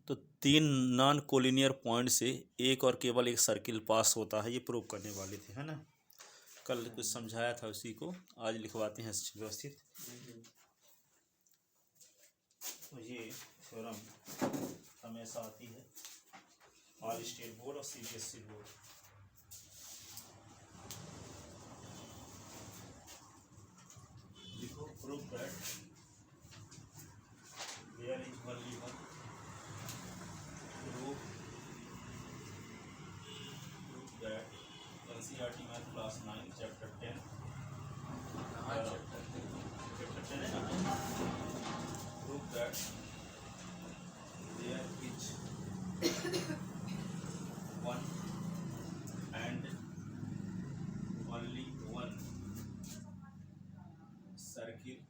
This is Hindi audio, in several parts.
तो तीन नॉन कोलिनियर पॉइंट से एक और केवल एक सर्किल पास होता है, ये प्रूव करने वाले थे, है ना। कल कुछ समझाया था उसी को, आज लिखवाते हैं व्यवस्थित। तो ये थ्योरम हमेशा आती है ऑल स्टेट बोर्ड और सीबीएसई बोर्ड। लिखो prove that there is only one, prove that NCERT math class 9 chapter 10 chapter 10 है ना। Prove that there is one and only one circle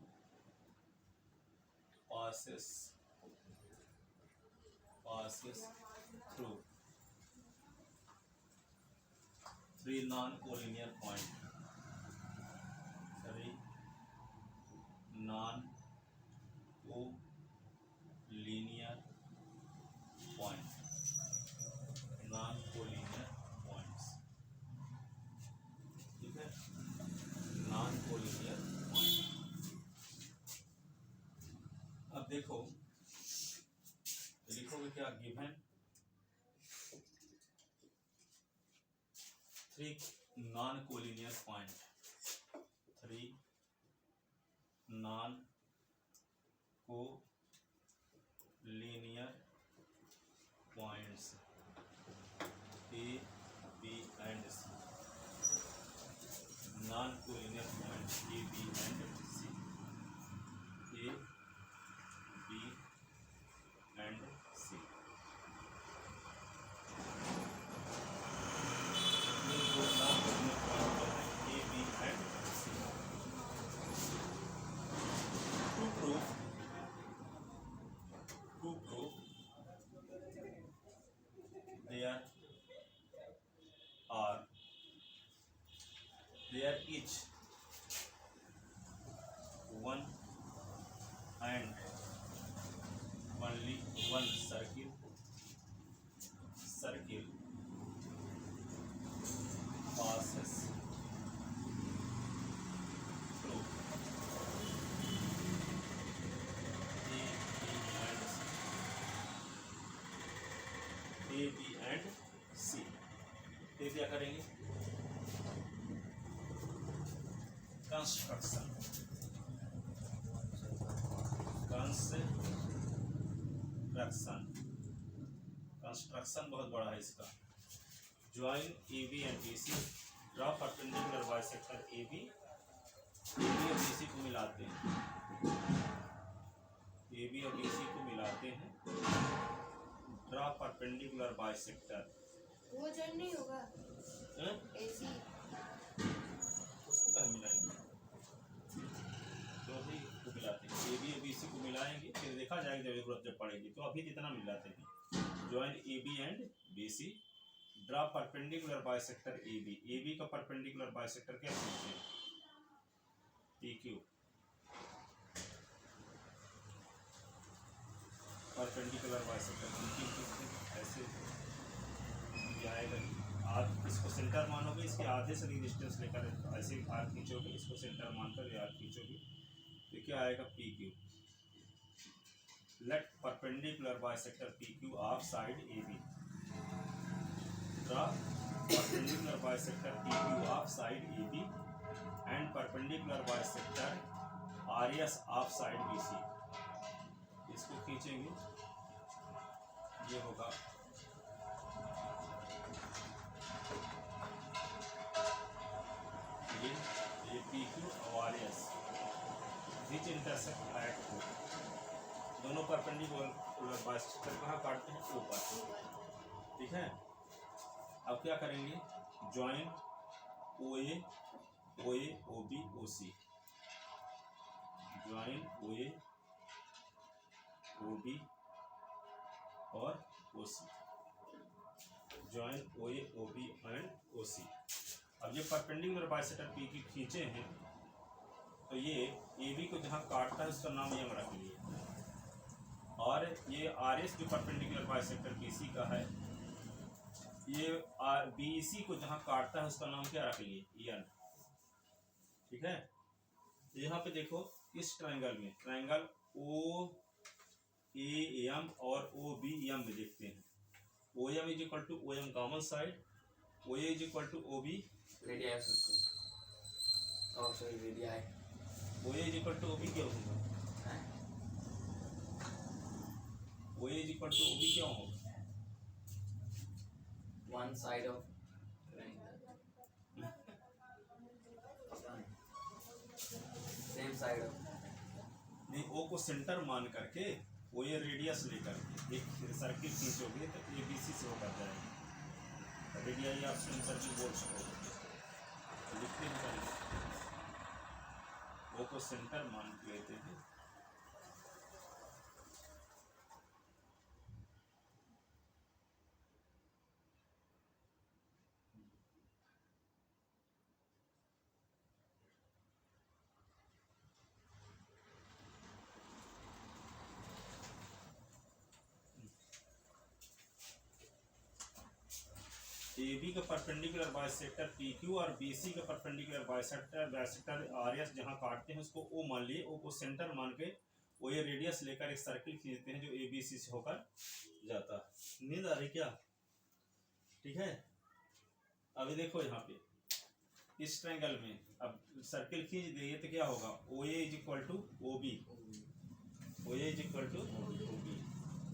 passes through three non-collinear point, three non-collinear point, non-collinear points, ठीक है, non-collinear point। अब देखो लिखोगे क्या, given three non-collinear point, three non-collinear points A, B and C, non-collinear points A, B and C, A, B and C। To prove there is one and only one circle passes through A, B and C। फिर क्या करेंगे, कंस्ट्रक्शन बहुत बड़ा है इसका। Join A B and B C, draw perpendicular bisector A B और बी सी को मिलाते हैं, ए बी और बी सी को मिलाते हैं, ड्रा परपेंडिकुलर बाइसेक्टर। वो जॉइन नहीं होगा ऐसी उसको कहाँ मिलाएंगे, जो भी को मिलाते हैं, ए बी और बी सी को मिलाएंगे, फिर देखा जाएगा जरूरत जब पड़ेगी। तो अभी जितना मिलाते हैं, join A B and B C, draw perpendicular bisector A B, A B का परपेंडिकुलर बाइसेक्टर क्या होते हैं, पी क्यू, परपेंडिकुलर बाइसेक्टर ऐसे आएगा। आप इसको सेंटर मानोगे, इसके आधे से डिस्टेंस लेकर ऐसे आर खींचोगे, इसको सेंटर मानकर आर खींचोगे, तो क्या आएगा, P Q. Let perpendicular bisector P Q of side A B, draw perpendicular bisector P Q of side A B and perpendicular bisector R S of side B C. इसको खींचेंगे, ये होगा ये पी क्यू और R S which intersect at O, दोनों परपेंडिकुलर बाइसेक्टर कहाँ काटते हैं, ओ पर, ठीक है। अब क्या करेंगे, join O A O B O C, join O A O B और O C, join O A O B and O C. अब ये परपेंडिकुलर बाइसेक्टर पी की खींचे हैं, तो ये ए बी को जहाँ काटता है उसका नाम ये हम रख लिए और ये आर एस जो परपेंडिकुलर बाइसेक्टर बीसी का है, ये बीसी को जहाँ काटता है उसका नाम क्या रख लिए, एन। ठीक है, यहाँ पे देखो इस ट्रायंगल में, ट्रायंगल ओ ए एम और ओ बी एम में देखते हैं, O M is equal to O M common side, O A is equal to O B radii sorry radii, O A is equal to O B क्या होगा, O A is equal to O B क्या होगा, one side of same side of, नहीं ओ को सेंटर मान करके ओ ए रेडियस लेकर के एक सर्किल खींचोगे तो ए बी सी से होकर जाएगा, रेडियाई आप सर्किल बोल सकोगे, लिखते हैं ओ को सेंटर मान लेते हैं, ए बी का परपेंडिकुलर बाइसेक्टर पी क्यू और बी सी का परपेंडिकुलर बाइसेक्टर आर एस जहाँ काटते हैं उसको ओ मान लिए, ओ को सेंटर मान के ओ ये रेडियस लेकर एक सर्किल खींचते हैं जो ए बी सी से होकर जाता है। नींद आ रही क्या? ठीक है, अभी देखो यहाँ पे इस ट्रायंगल में अब सर्किल खींच दिए तो क्या होगा, O A is equal to O B, O A is equal to O B,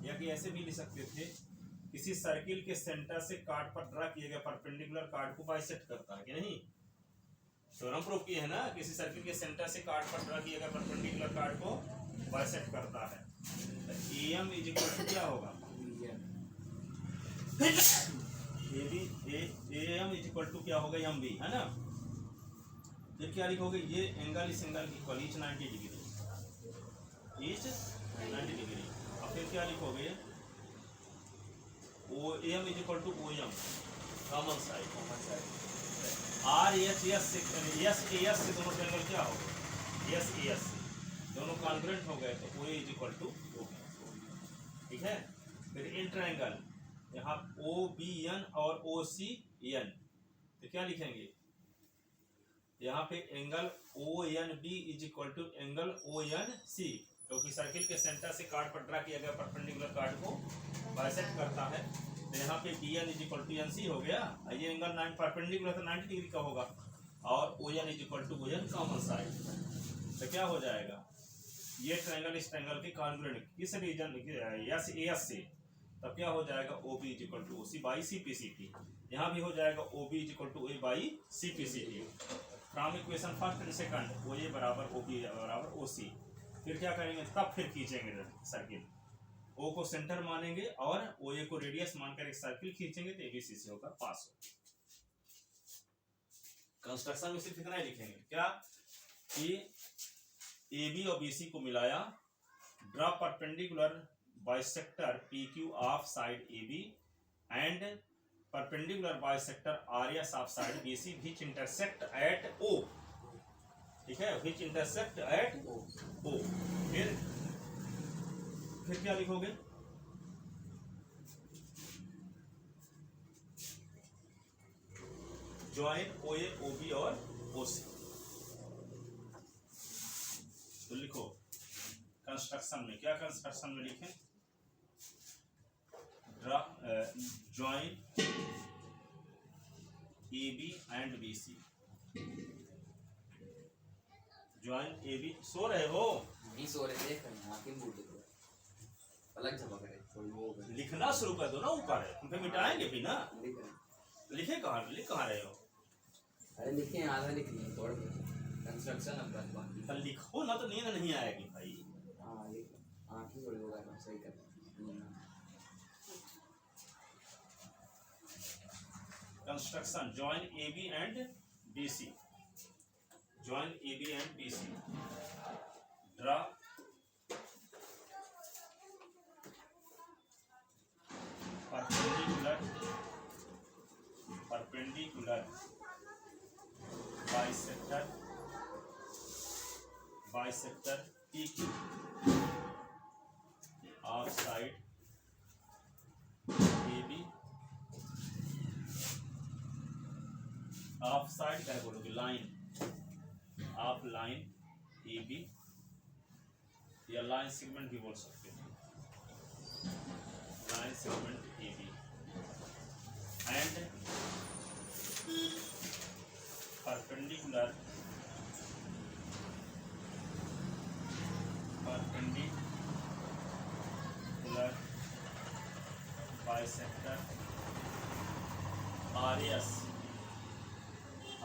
या कि ऐसे भी लिख सकते थे, किसी सर्किल के सेंटर से कार्ड पर ड्रा किए गए परपेंडिकुलर कार्ड को बाइसेक्ट करता है कि नहीं, तो हम प्रूफ किए है ना, किसी सर्किल के सेंटर से कार्ड पर ड्रा किए गए परपेंडिकुलर कार्ड को बाइसेक्ट करता है, तो एम इज इक्वल टू क्या होगा, एम इज इक्वल टू क्या होगा, एम बी, है ना। फिर क्या लिखोगे, ये एंगल इस एंगल की equal, each 90 degree, each 90 degree. अब फिर क्या लिखोगे, O M is equal to O M common side, R H S से एस ए एस से दोनों ट्रायंगल क्या हो गए, एस ए एस दोनों कॉन्ग्रुएंट हो गए, तो O A is equal to O B. ठीक है, फिर इन ट्रायंगल यहाँ ओ बी एन और ओ सी एन, तो क्या लिखेंगे, यहाँ पे angle O N B is equal to angle O N C, क्योंकि सर्किल के सेंटर से कार्ड पर ड्रा किया गया परपेंडिकुलर कार्ड को बाइसेक्ट करता है, तो यहाँ पे B N is equal to N C हो गया, ये एंगल 9 परपेंडिकुलर तो 90 डिग्री का होगा, और O N is equal to O N common side, तो क्या हो जाएगा, ये ट्रायंगल इस ट्रायंगल के कॉन्ग्रुएंट किस रीजन एस ए एस से, तब क्या हो जाएगा, O B is equal to O C by C P C T, यहाँ भी हो जाएगा O B is equal to A by C P C T, from equation first and second, O A बराबर ओ बी बराबर ओ सी। फिर क्या करेंगे, तब फिर खींचेंगे सर्किल, ओ को सेंटर मानेंगे और ओ ए को रेडियस मानकर एक सर्किल खींचेंगे, तो एबीसी से होकर पास हो। कंस्ट्रक्शन में सिर्फ इतना ही लिखेंगे क्या, कि ए बी और बी सी को मिलाया, draw perpendicular bisector P Q of side A B and perpendicular bisector R S of side B C which intersect at O. ठीक है, विच इंटरसेक्ट एट ओ। फिर क्या लिखोगे, join O A O B और ओ सी, तो लिखो कंस्ट्रक्शन में, क्या कंस्ट्रक्शन में लिखें, join A B and B C, join A B, सो रहे हो, नहीं सो रहे थे, आंखें मूड दो, अलग जमा करें थोड़ी वो लिखना शुरू कर दो ना, ऊपर है फिर मिटाएंगे भी ना, लिखे कहाँ, लिख कहाँ रहे हो, अरे लिखे आधा लिख लिए थोड़ा कंस्ट्रक्शन अब बस बाकी, तो लिखो ना, तो नींद नहीं आएगी भाई। हाँ ये आंखें थोड़ी होगा ना, सही कर, construction join A B and B C, join A B and B C, draw perpendicular bisector PQ of of side क्या बोलोगे, line, of line A B, या लाइन सेगमेंट भी बोल सकते हैं, line segment A B and perpendicular bisector RS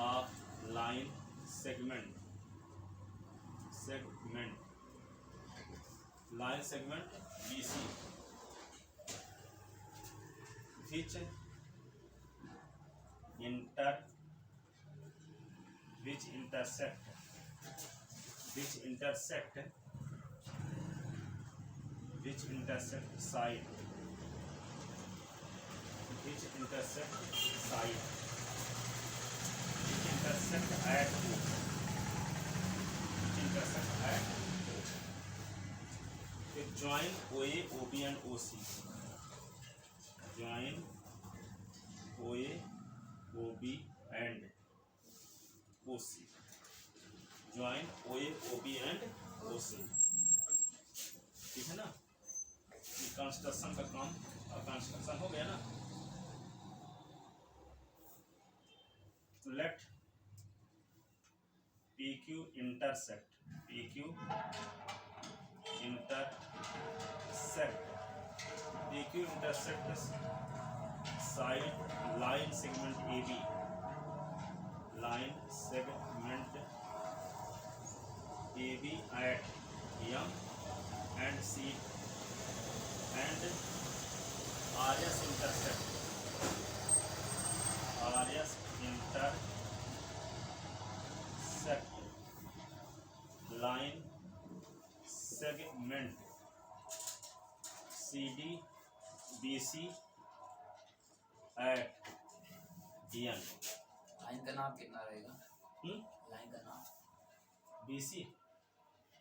of line segment line segment BC which intersect side at O, join OA, OB and OC, join OA, OB and OC, join OA, OB and OC, ठीक है ना। ये कंस्ट्रक्शन का काम, कंस्ट्रक्शन हो गया ना। Let PQ intersect side line segment AB, at M and C, and RS intersect line segment CD BC at DN। Line का नाम कितना रहेगा? लाइन का नाम BC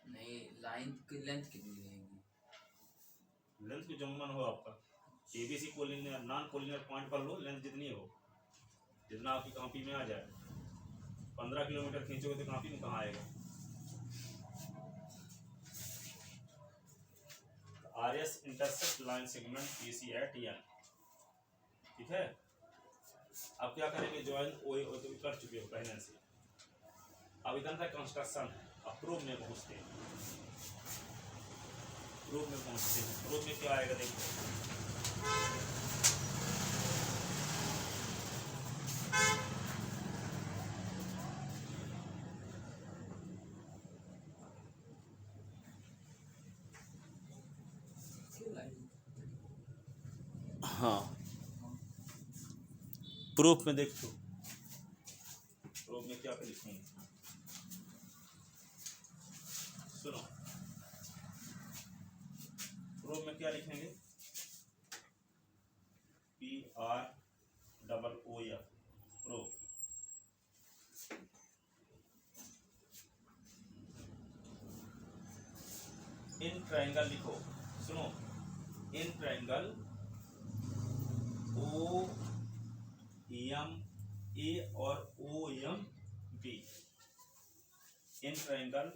नहीं, लाइन की लेंथ कितनी रहेगी? लेंथ की जो मन हो आपका, ABC collinear non collinear point पर लो, लेंथ जितनी हो, जितना आपकी कॉपी में आ जाए। 15 किलोमीटर खींचोगे तो कॉपी में कहाँ आएगा? RS intersect line segment BC at N, ठीक है। अब क्या करेंगे, ज्वाइन OA तो कर चुके हो पहले से, अब इधर तक कंस्ट्रक्शन है। अब प्रूफ में पहुंचते हैं, प्रूफ में क्या आएगा देखो। हाँ, प्रूफ में देखो, प्रूफ में क्या लिखेंगे, सुनो, प्रूफ में क्या लिखेंगे, PROOF प्रूफ। इन ट्रायंगल लिखो, सुनो, इन ट्रायंगल OMA और OMB, in triangle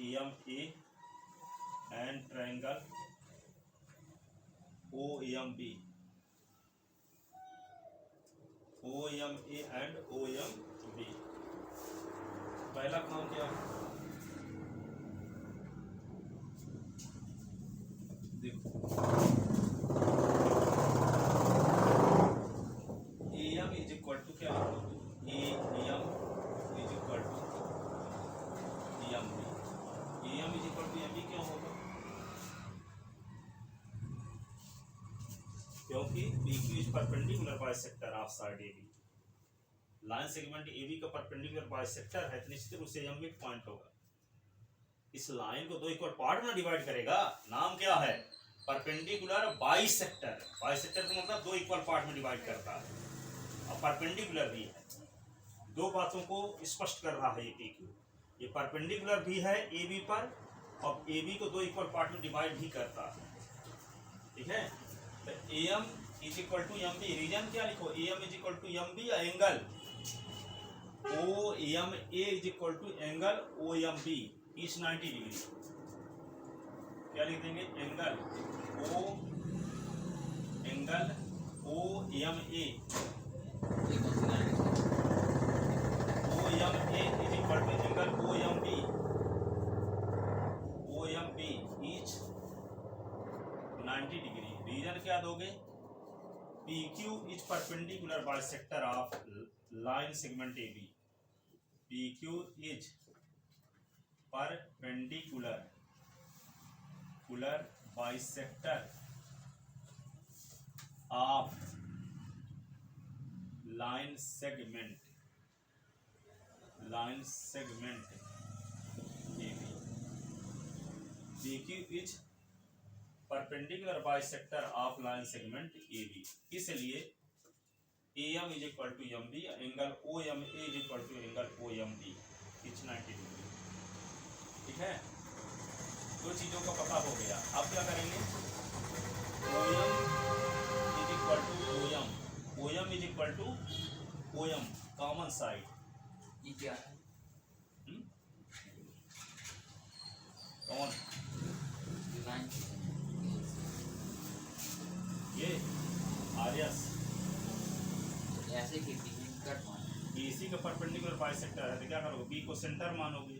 OMA and triangle OMB, OMA and OMB। पहला काम क्या है, देखो, AM इज इक्वल टू क्या लिखोगे, AM is equal to EMB, AM is equal to EMB क्यों होगा, क्योंकि PQ is perpendicular bisector of side AB, line segment AB का परपेंडिकुलर बाइसेक्टर है, तो निश्चित रूप से EMB पॉइंट होगा। इस लाइन को दो इक्वल पार्ट में डिवाइड करेगा, नाम क्या है, परपेंडिकुलर बाइसेक्टर। बाइसेक्टर का मतलब दो इक्वल पार्ट में डिवाइड करता है, और परपेंडिकुलर भी है। दो बातों को स्पष्ट कर रहा है ये PQ, ये परपेंडिकुलर भी है AB पर, और AB को दो इक्वल पार्ट में डिवाइड भी करता है। ठीक है। तो AM is equal to M B, reason क्या लिखो, AM is equal to M B, angle OMA is equal to angle OMB is 90 degree. क्या लिख देंगे, एंगल OMA ये कौन सी लाइन है? OMA is equal to angle OMB is 90 degree. Reason क्या दोगे, PQ is perpendicular bisector of line segment AB। PQ is perpendicular bisector of line segment AB। PQ is perpendicular bisector of line segment AB। इसलिए AM is equal to M B, angle OMA is equal to angle OMB is 90 degree. ठीक है, दो चीजों का पता हो गया। अब क्या करेंगे, OM is equal to OM is equal to OM common side. ये क्या है? कौन, लाइन ये आर्यस ऐसे खींची है, कट मार। BC का परपेंडिकुलर बाइसेक्टर है, तो क्या करोगे, B को सेंटर मानोगे,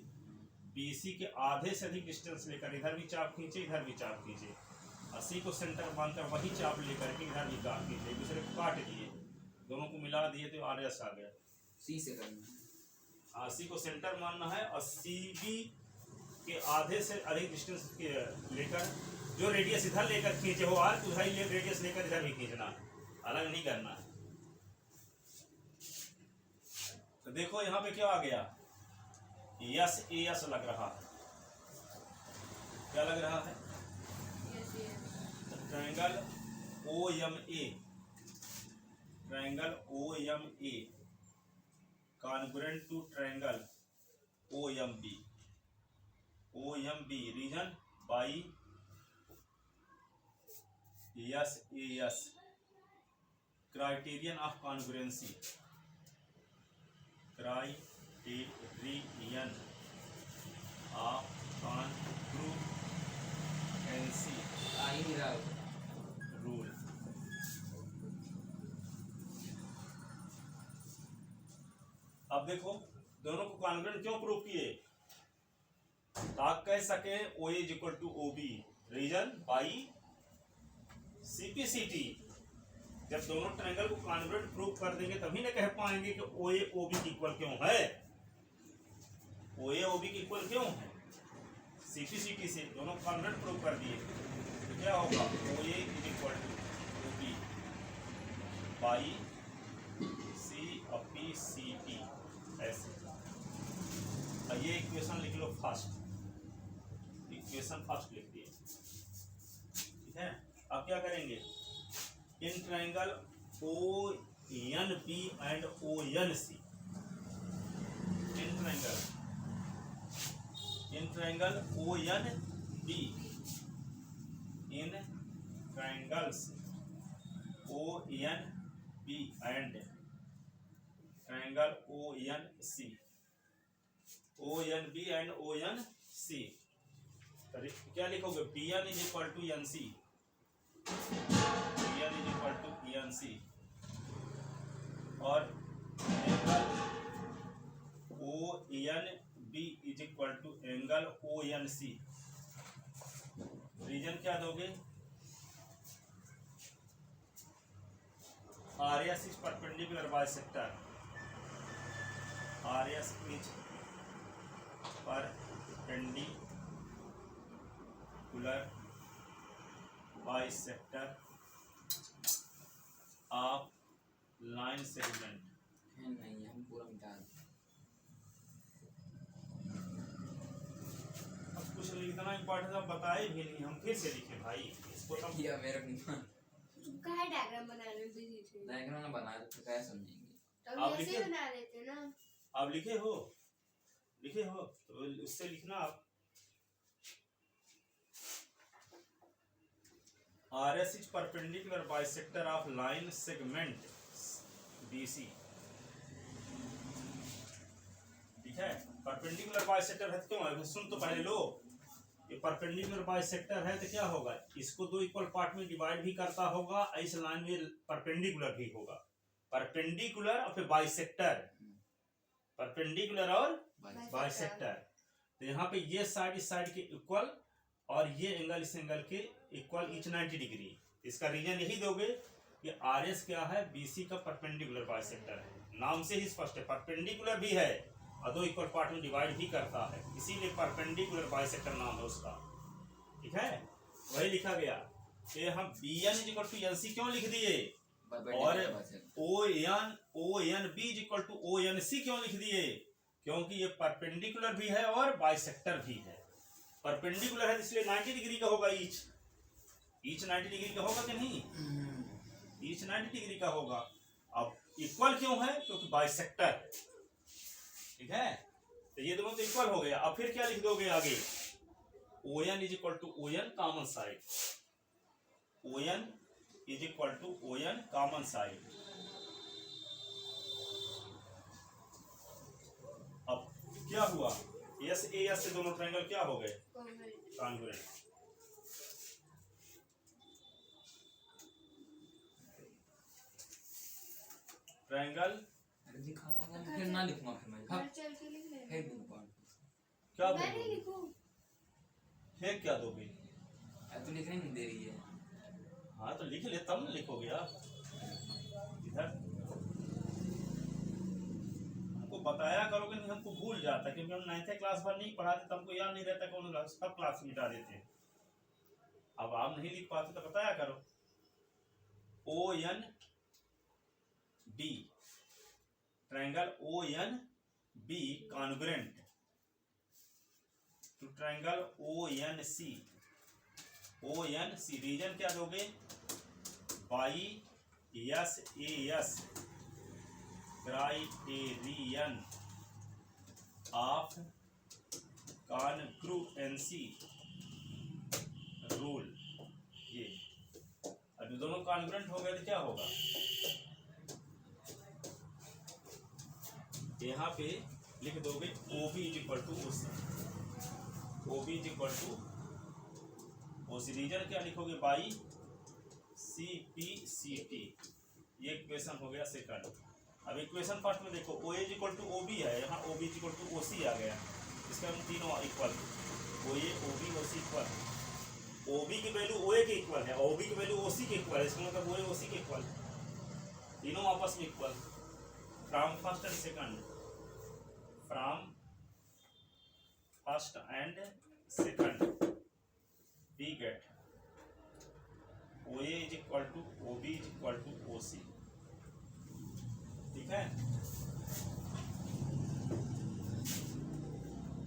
BC के आधे से अधिक डिस्टेंस लेकर इधर भी चाप खींचे, इधर भी चाप खींचे, और C को सेंटर मानकर वही चाप लेकर के इधर भी चाप खींचे, एक दूसरे को काट दिए, दोनों को मिला दिए तो आर्यस आ गया। सी से करना है। हाँ, C को सेंटर मानना है और CB के आधे से अधिक डिस्टेंस लेकर जो रेडियस इधर लेकर खींचे हो आर्क, उधर ही रेडियस लेकर इधर भी खींचना, अलग नहीं करना है। तो देखो यहाँ पे क्या आ गया, AS लग रहा है। क्या लग रहा है, triangle OMA congruent to triangle OMB reason by AS criterion of congruency, criterion of congruency आ ही नहीं रहा है। रूल। अब देखो दोनों को कॉन्ग्रुएंट क्यों प्रूव किए, ताकि कह सके OA is equal to OB reason by CPCT। जब दोनों ट्रायंगल को कॉन्ग्रुएंट प्रूव कर देंगे तभी ना कह पाएंगे कि OA OB की इक्वल क्यों है, OA OB की इक्वल क्यों है, CPCT से दोनों कॉन्ग्रुएंट प्रूव कर दिए तो क्या होगा, OA is equal to OB by CPCT ऐसे। ये इक्वेशन लिख लो फर्स्ट, इक्वेशन फर्स्ट लिख दिए। ठीक है, अब क्या करेंगे, in triangle ONB and ONC, in triangle ONB, in triangles ONB and triangle ONB and ONC। क्या लिखोगे, BN is equal to NC, BN is equal to ENC और angle ONB is equal to angle ONC। Reason क्या दोगे, RS is perpendicular bisector, RS is perpendicular bisector of line segment. है नहीं, हम पूरा मिटा दें। अब कुछ इतना इम्पोर्टेंट आप बताए भी नहीं, हम फिर से लिखे भाई इसको। तब या मेरा नहीं काहे डायग्राम बना रहे हो दीदी से, डायग्राम ना बनाए तो कैसे समझेंगे। तो आप ऐसे लिखे? ही बना लेते ना। आप लिखे हो तो उससे लिखना आप। RS is perpendicular bisector of line segment BC। ठीक है, परपेंडिकुलर बाइसेक्टर है तो क्यों है, सुन तो पहले लो। ये परपेंडिकुलर बाइसेक्टर है तो क्या होगा, इसको दो इक्वल पार्ट में डिवाइड भी करता होगा, इस लाइन में परपेंडिकुलर भी होगा। परपेंडिकुलर और फिर बाइसेक्टर, परपेंडिकुलर और बाइसेक्टर। तो यहाँ पे ये साइड इस साइड के इक्वल और ये एंगल इस एंगल के इक्वल, ईच 90 डिग्री। इसका रीजन यही दोगे कि RS क्या है, BC का परपेंडिकुलर बाइसेक्टर है। नाम से ही स्पष्ट है, परपेंडिकुलर भी है और दो इक्वल पार्ट में डिवाइड भी करता है, इसीलिए परपेंडिकुलर बाइसेक्टर नाम है उसका। ठीक है, वही लिखा गया कि हम BN = NC क्यों लिख दिए और ONB = ONC क्यों लिख दिए, क्योंकि ये परपेंडिकुलर भी है और बाइसेक्टर भी है। परपेंडिकुलर है इसलिए 90 डिग्री का होगा, ईच 90 डिग्री का होगा कि नहीं, ईच 90 डिग्री का होगा। अब इक्वल क्यों है, क्योंकि बाइसेक्टर है। ठीक है, तो ये दोनों तो इक्वल हो गया। अब फिर क्या लिख दोगे आगे, ON = ON common side, ON = ON common side. अब क्या हुआ, SAS से दोनों ट्रायंगल क्या हो गए, कॉन्ग्रुएंट। ट्रायंगल दिखाऊंगा फिर ना लिखूंगा, फिर मैं घर चल के लिख लेना। फेंक दूंगा। क्या मैं नहीं बोलोगे, लिखूं। फेंक क्या दोगे, तू लिखने नहीं दे रही है। हाँ तो लिख ले तब ना लिखोगे आप। इधर हमको बताया करोगे नहीं, हमको भूल जाता, क्योंकि हम 9th क्लास भर नहीं पढ़ाते तो हमको याद नहीं रहता, कौन सब क्लास मिटा देते। अब आप नहीं लिख पाते तो बताया करो। ONB, triangle ONB congruent to triangle ONC। ONC reason क्या दोगे, by SAS criterion of congruency rule. ये अब दोनों कॉन्ग्रुएंट हो गए तो क्या होगा, यहाँ पे लिख दोगे OB = OC, OB = OC। Reason क्या लिखोगे, बाई CPCT। ये इक्वेशन हो गया सेकंड। अब इक्वेशन फर्स्ट में देखो, OA = OB है, यहाँ OB = OC आ गया, इसका तीनों equal, OA OB OC equal. OB की वैल्यू OA के इक्वल है, OB की वैल्यू OC के इक्वल है, इसका मतलब OA OC के इक्वल, तीनों आपस में equal. From first and second, from first and second we get OA = OB = OC। ठीक है,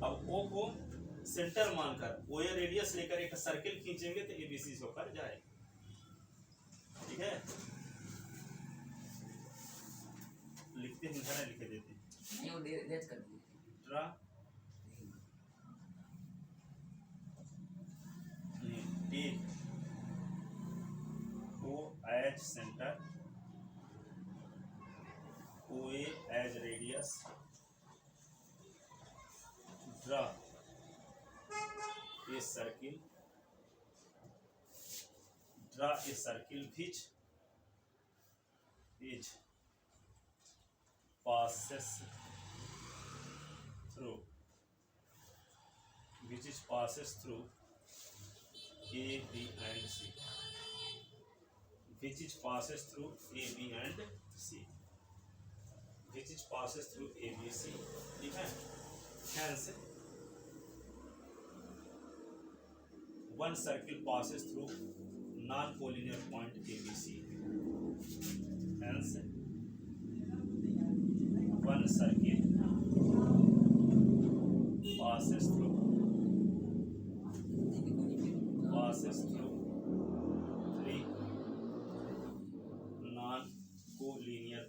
अब O को सेंटर मानकर OA रेडियस लेकर एक सर्किल खींचेंगे तो ABC से होकर जाएगा। ठीक है, लिखते हैं, इधर लिखे देते हैं, नहीं वो डेट कर दी। Draw take O as center, OA as radius, draw a circle, which passes through A, B and C, which passes through A, B and C, which passes through A, B, C। ठीक है, hence one circle passes through non-collinear point ABC, hence one circle passes through three non-collinear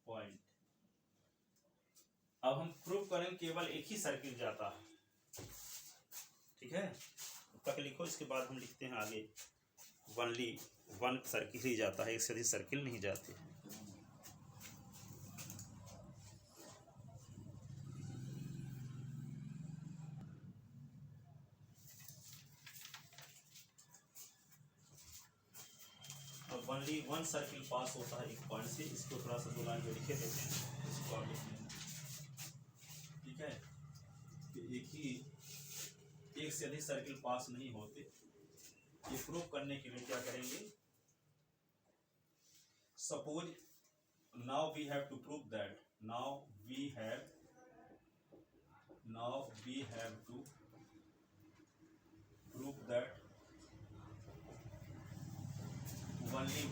point। अब हम प्रूव करेंगे केवल एक ही सर्किल जाता है। ठीक है, तक लिखो, इसके बाद हम लिखते हैं आगे ओनली वन सर्किल ही जाता है, एक से अधिक सर्किल नहीं जाते हैं। अब ओनली वन सर्किल पास होता है एक पॉइंट से, इसको थोड़ा सा 2 लाइन में लिखे देते हैं, इसको आप लिख लेंगे। ठीक है, कि एक से अधिक सर्किल पास नहीं होते। ये प्रूव करने के लिए क्या करेंगे, suppose now we have to prove that, now we have to prove that only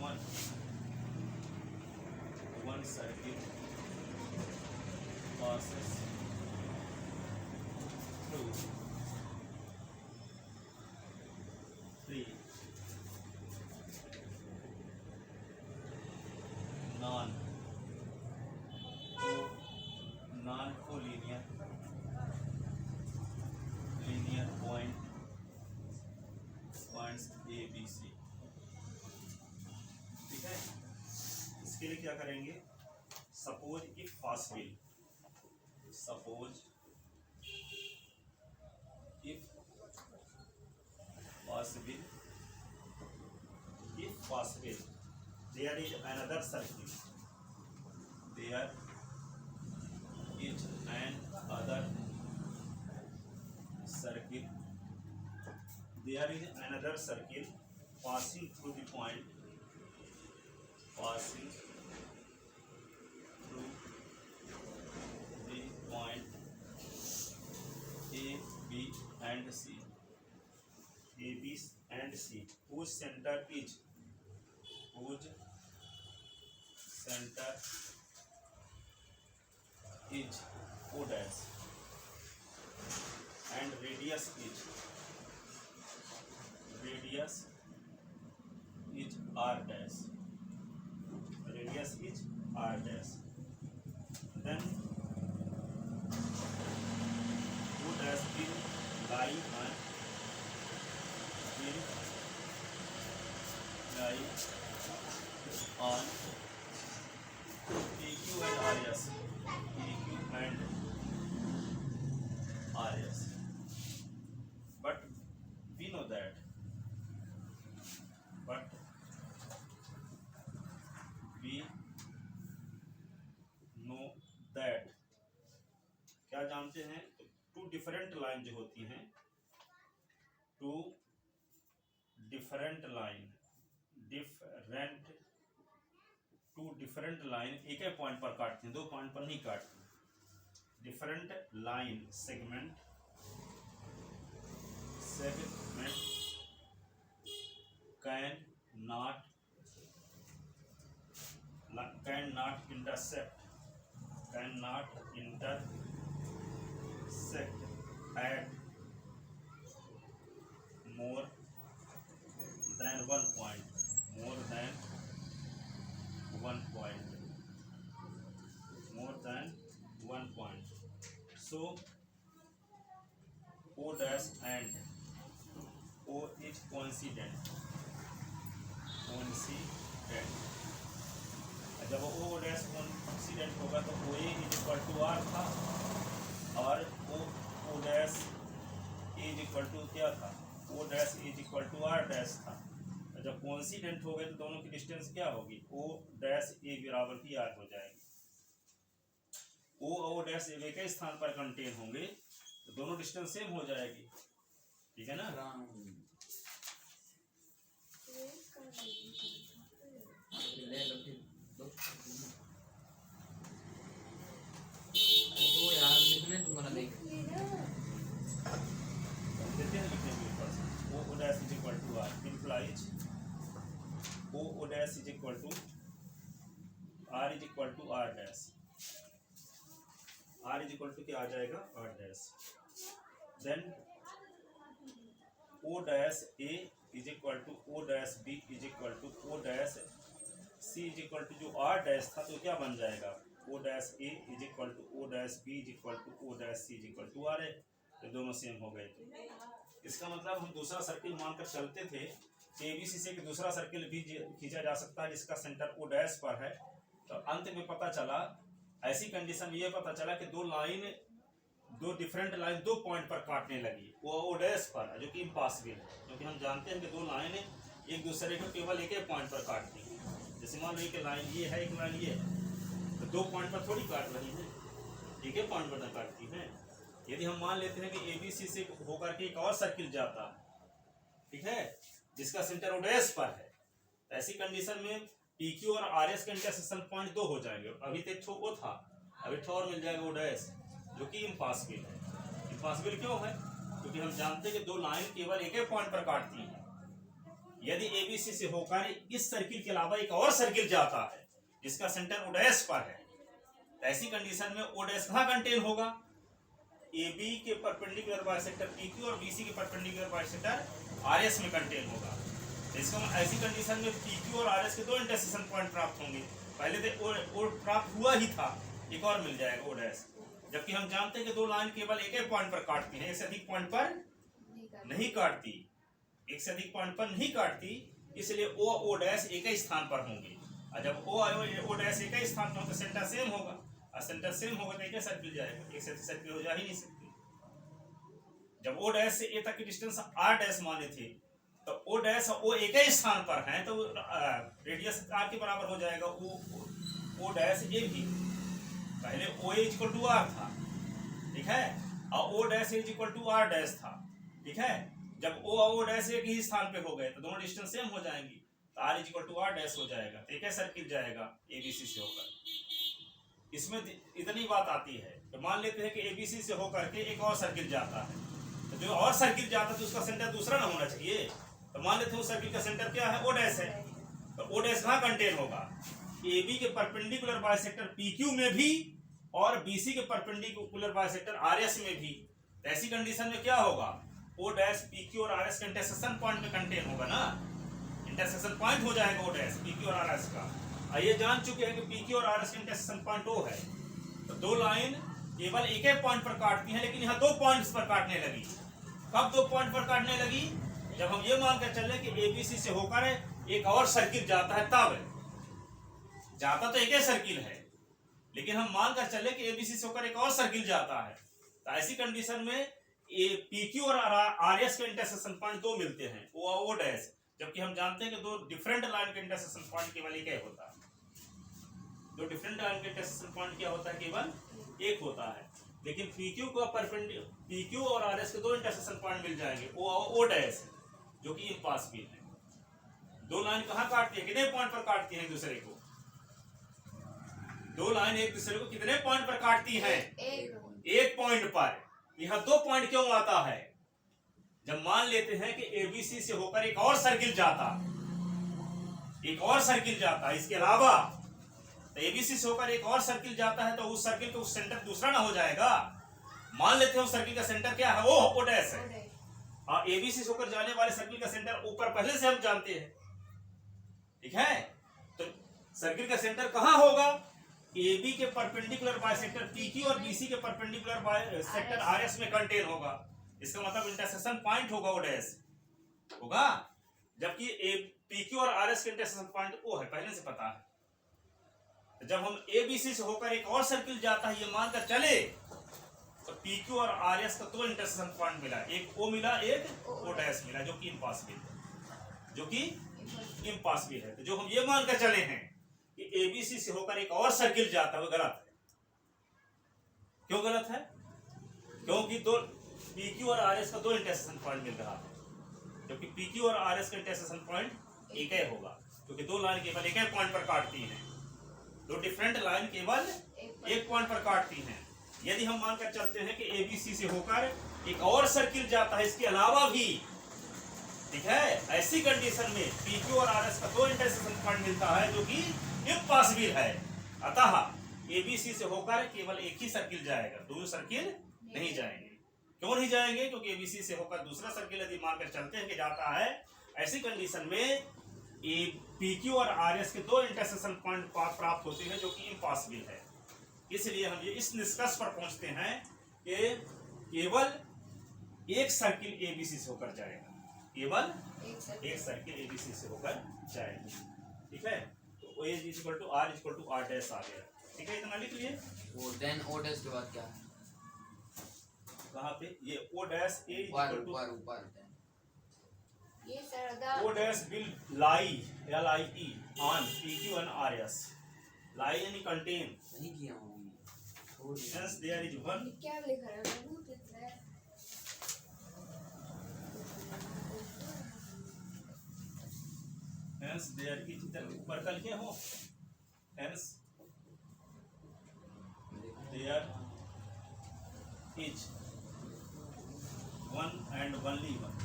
one circuit passes through 3 non-collinear points A, B, C। ठीक है, इसके लिए क्या करेंगे, suppose if possible, there is another circle, there is another circle passing through the point A, B and C, whose center is O dash and radius is R dash, then O dash will lie on PQ and RS, but we know that क्या जानते हैं, टू डिफरेंट लाइन जो होती हैं, टू डिफरेंट लाइन एक ही पॉइंट पर काटते हैं, 2 पॉइंट पर नहीं काटते। Different line segment can not intersect at more than one point, so O dash and O is coincident, जब O dash coincident होगा तो OA is equal to R था और O dash is equal to क्या था, O dash is equal to R dash था। जब कोइंसिडेंट हो गए तो दोनों की डिस्टेंस क्या होगी, O dash A बराबर की R हो जाएगी। O और dash एक ही स्थान पर कंटेन होंगे तो दोनों डिस्टेंस सेम हो जाएगी। ठीक है ना, तुम्हारा देख देते हैं लिखने के ऊपर O dash is equal to R implies O dash is equal to R is equal to R dash, R is equal to क्या आ जाएगा, R dash, then O dash A is equal to O dash B is equal to O dash C is equal to जो R dash था तो क्या बन जाएगा, O dash A is equal to O dash B is equal to O dash C is equal to R है। तो दोनों सेम हो गए थे। इसका मतलब हम दूसरा सर्किल मानकर चलते थे कि एबीसी से एक दूसरा सर्किल भी खींचा जा सकता है जिसका सेंटर ओ डैश पर है। तो अंत में पता चला, ऐसी कंडीशन में ये पता चला कि दो डिफरेंट लाइन दो पॉइंट पर काटने लगी, वो ओ डैश पर, जो कि इम्पॉसिबल है, क्योंकि हम जानते हैं कि दो लाइनें एक दूसरे को केवल एक ही पॉइंट पर काटती हैं। जैसे मान लो कि लाइन ये है, एक लाइन ये है, तो दो पॉइंट पर थोड़ी काट रही है, एक ही पॉइंट पर काटती है। यदि हम मान लेते हैं कि एबीसी से होकर के एक और सर्किल जाता है, ठीक है, जिसका सेंटर ओ डैश पर है, तो ऐसी कंडीशन में पीक्यू और आरएस के इंटरसेक्शन पॉइंट दो हो जाएंगे। अभी तक ठो वो था, अभी ठो और मिल जाएगा ओ डैश, जो कि इम्पॉसिबल है। इम्पॉसिबल क्यों है? क्योंकि हम जानते हैं कि दो लाइन केवल एक ही पॉइंट पर काटती हैं। यदि एबीसी से होकर इस सर्किल के अलावा एक और सर्किल जाता है जिसका सेंटर ओ डैश पर है, तो ऐसी कंडीशन में ओ डैश कहाँ कंटेन होगा? AB के परपेंडिकुलर बाइसेक्टर PQ और BC के परपेंडिकुलर बाइसेक्टर RS में कंटेन होगा। इसका ऐसी कंडीशन में PQ और RS के दो इंटरसेक्शन पॉइंट प्राप्त होंगे। पहले तो ओ प्राप्त हुआ ही था, एक और मिल जाएगा ओ डैश, जबकि हम जानते हैं कि दो लाइन केवल एक ही पॉइंट पर काटती हैं, एक से अधिक पॉइंट पर नहीं काटती, एक से अधिक पॉइंट पर नहीं काटती, इसलिए ओ डैश एक ही स्थान पर होंगे। और जब ओ डैश एक ही स्थान पर होगा तो सेंटर सेम होगा, और सेंटर सेम होगा तो एक सर्किल जाएगा, एक से सर्किल हो जा ही नहीं सकती। जब ओ डैश से ए तक की डिस्टेंस आर डैश माने थे, तो ओ डैश और ओ एक ही स्थान पर हैं, तो रेडियस आर के बराबर हो जाएगा। ओ डैश ए भी पहले O is equal to R था, ठीक है, और O dash is equal to R dash था, ठीक है। जब ओ और ओ डैश एक ही स्थान पे हो गए तो दोनों डिस्टेंस सेम हो जाएंगी, तो R is equal to R dash हो जाएगा, तो एक ही सर्किल जाएगा एबीसी से होकर। इसमें इतनी बात आती है तो मान लेते हैं कि एबीसी से होकर के एक और सर्किल जाता है, तो जो और सर्किल जाता है तो उसका सेंटर दूसरा ना होना चाहिए। तो मान लेते हैं उस सर्किल का सेंटर क्या है? ओ डैश है। तो ओ डैश कहाँ कंटेन होगा? AB के परपेंडिकुलर बाइसेक्टर PQ में भी और BC के परपेंडिकुलर बाइसेक्टर RS में भी। तो ऐसी कंडीशन में क्या होगा? ओ डैश PQ और RS के इंटरसेक्शन पॉइंट में कंटेन होगा ना, इंटरसेक्शन पॉइंट हो जाएगा ओ डैश PQ और RS का। ये जान चुके हैं कि PQ और RS के इंटरसेक्शन पॉइंट O है। तो दो लाइन केवल एक ही पॉइंट पर काटती हैं, लेकिन यहाँ दो पॉइंट्स पर काटने लगी। कब दो पॉइंट पर काटने लगी? जब हम ये मानकर चले कि एबीसी से होकर एक और सर्किल जाता है, तब जाता तो एक ही सर्किल है, लेकिन हम मानकर चले कि एबीसी से होकर एक और सर्किल जाता है, तो ऐसी कंडीशन में PQ और RS के इंटरसेक्शन पॉइंट दो मिलते हैं, ओ डैश, जबकि हम जानते हैं कि दो डिफरेंट लाइन के इंटरसेक्शन पॉइंट केवल एक ही होता है। दो डिफरेंट लाइन के इंटरसेक्शन पॉइंट क्या होता है? केवल एक होता है। लेकिन PQ को PQ और RS के दो इंटरसेक्शन पॉइंट मिल जाएंगे, ओ डैश, जो कि इम्पॉसिबल है। दो लाइन कहाँ काटती है? कितने पॉइंट पर काटती है एक दूसरे को? दो लाइन एक दूसरे को कितने पॉइंट पर काटती है? एक पॉइंट पर। यहाँ दो पॉइंट क्यों आता है? जब मान लेते हैं कि एबीसी से होकर एक और सर्किल जाता, इसके अलावा तो एबीसी से होकर एक और सर्किल जाता है, तो उस सर्किल का उस सेंटर दूसरा ना हो जाएगा। मान लेते हैं उस सर्किल का सेंटर क्या है? वो ओ डैश है, और एबीसी से होकर जाने वाले सर्किल का सेंटर ऊपर पहले से हम जानते हैं, ठीक है। तो सर्किल का सेंटर कहां होगा? AB के परपेंडिकुलर बाइसेक्टर PQ और BC के परपेंडिकुलर बाइसेक्टर RS में कंटेन होगा। इसका मतलब इंटरसेक्शन पॉइंट होगा ओ डैश होगा, जबकि PQ और RS के इंटरसेक्शन पॉइंट O है, पहले से पता है। तो जब हम ABC से होकर एक और सर्किल जाता है, ये मानकर चले, तो PQ और RS का दो इंटरसेक्शन पॉइंट मिला, एक O मिला, एक O डैश मिला, जो कि इम्पॉसिबल है। तो जो हम ये मानकर चले हैं कि एबीसी से होकर एक और सर्किल जाता है, वो गलत है। क्यों गलत है? क्योंकि दो PQ और RS का दो इंटरसेक्शन पॉइंट मिल रहा है, जबकि PQ और RS का इंटरसेक्शन पॉइंट एक ही होगा, क्योंकि दो लाइन केवल एक ही पॉइंट पर काटती हैं, दो डिफरेंट लाइन केवल एक पॉइंट पर काटती हैं। यदि हम मानकर चलते हैं कि एबीसी से होकर एक और सर्किल जाता है इसके अलावा भी, ठीक है, ऐसी कंडीशन में PQ और RS का दो इंटरसेक्शन पॉइंट मिलता है, जो कि इम्पॉसिबल है। अतः एबीसी से होकर केवल एक ही सर्किल जाएगा, दो सर्किल नहीं जाएंगे। क्यों नहीं जाएंगे? क्योंकि एबीसी से होकर दूसरा सर्किल यदि मानकर चलते हैं कि जाता है, ऐसी कंडीशन में PQ और RS के दो इंटरसेक्शन पॉइंट प्राप्त होते हैं, जो कि इम्पॉसिबल है। इसलिए हम ये इस निष्कर्ष पर पहुंचते हैं कि केवल एक सर्किल एबीसी से होकर जाएगा, केवल एक एक सर्किल एबीसी से होकर जाएगा। ठीक है, तो ए इक्वल टू आर डैश आ गया। ठीक है, इतना लिख लिए। और देन ओ डैश के बाद क्या है? कहाँ पे ये ओ डैश ए ऊपर इक्वल टू ऊपर ऊपर ये सरदा O dash will lie LIE on PQ and RS. Lie यानी contain. नहीं किया हूँ छोड़ दिया। Hence there is one. क्या लिखा है बहुत लिखा है। Hence there is ऊपर कल क्या हो? Hence there is one and only one.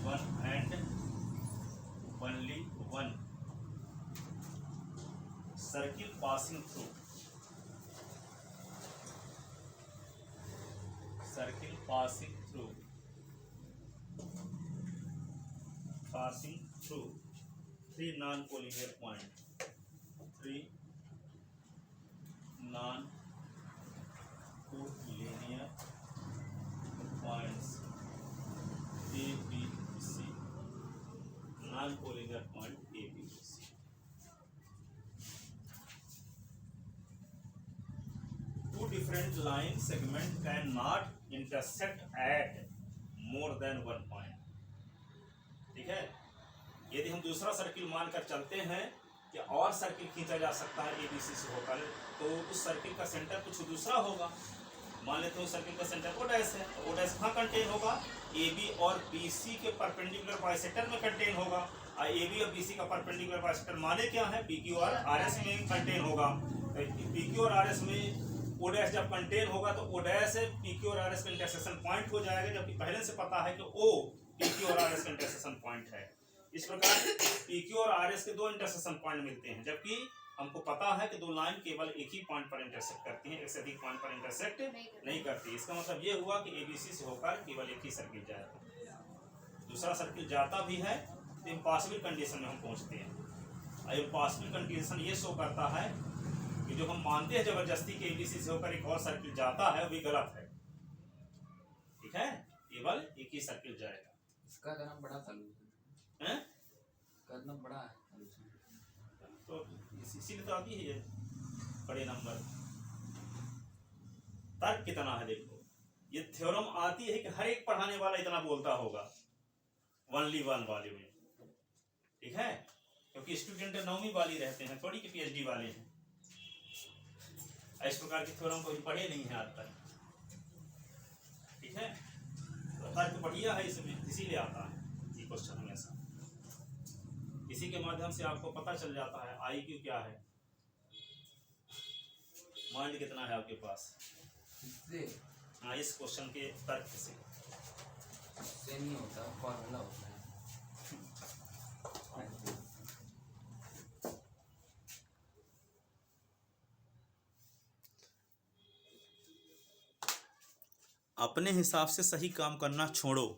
One and only one circle passing through three non-collinear points, three non-collinear points A, B, C, non-collinear point A, B, C. Two different line segment cannot intersect at more than one point. ठीक है, यदि हम दूसरा सर्किल मानकर चलते हैं कि और सर्किल खींचा जा सकता है एबीसी से होकर, तो उस सर्किल का सेंटर कुछ दूसरा होगा। मान लेते हैं उस सर्किल का सेंटर ओ डैश है, तो ओ डैश कहाँ कंटेन होगा? ए बी और बी सी के परपेंडिकुलर बाइसेक्टर में कंटेन होगा। और ए बी और बी सी का परपेंडिकुलर बाइसेक्टर माने क्या है? पी क्यू और आर एस में कंटेन होगा। पी क्यू और आर एस में ओ डैश जब कंटेन होगा तो ओ डैश पी क्यू और आर एस का इंटरसेक्शन पॉइंट हो जाएगा, जबकि पहले से पता है कि ओ पी क्यू और आर एस का इंटरसेक्शन पॉइंट है। इस प्रकार पी क्यू और आर एस के दो इंटरसेक्शन पॉइंट मिलते हैं, जबकि हमको पता है कि दो लाइन केवल एक ही पॉइंट पर इंटरसेक्ट करती हैं, एक से अधिक पॉइंट पर इंटरसेक्ट नहीं करती। इसका मतलब ये हुआ कि एबीसी से होकर केवल एक ही सर्किल जाएगा। दूसरा सर्किल जाता भी है तो इम्पॉसिबल कंडीशन में हम पहुंचते हैं। और इम्पॉसिबल कंडीशन ये शो करता है कि जो हम मानते हैं जबरदस्ती के एबीसी से होकर एक और सर्किल जाता है, वो गलत है। ठीक है, केवल एक ही सर्किल जाएगा। इसका करना बड़ा सॉल्यूशन है, करना बड़ा है सॉल्यूशन। तो इसीलिए तो आती है ये बड़े नंबर। तर्क कितना है देखो, ये थ्योरम आती है कि हर एक पढ़ाने वाला इतना बोलता होगा ओनली वन वाले में। ठीक है, क्योंकि स्टूडेंट 9वीं वाली रहते हैं, थोड़ी के पीएचडी वाले हैं। इस प्रकार के थ्योरम को पढ़े नहीं है आज तक। ठीक है, तो तर्क बढ़िया है इसमें, इसीलिए आता है ये क्वेश्चन हमेशा। इसी के माध्यम से आपको पता चल जाता है आईक्यू क्या है, माइंड कितना है आपके पास। हाँ, इस क्वेश्चन के तर्क से नहीं होता, फॉर्मूला होता है। अपने हिसाब से सही काम करना छोड़ो,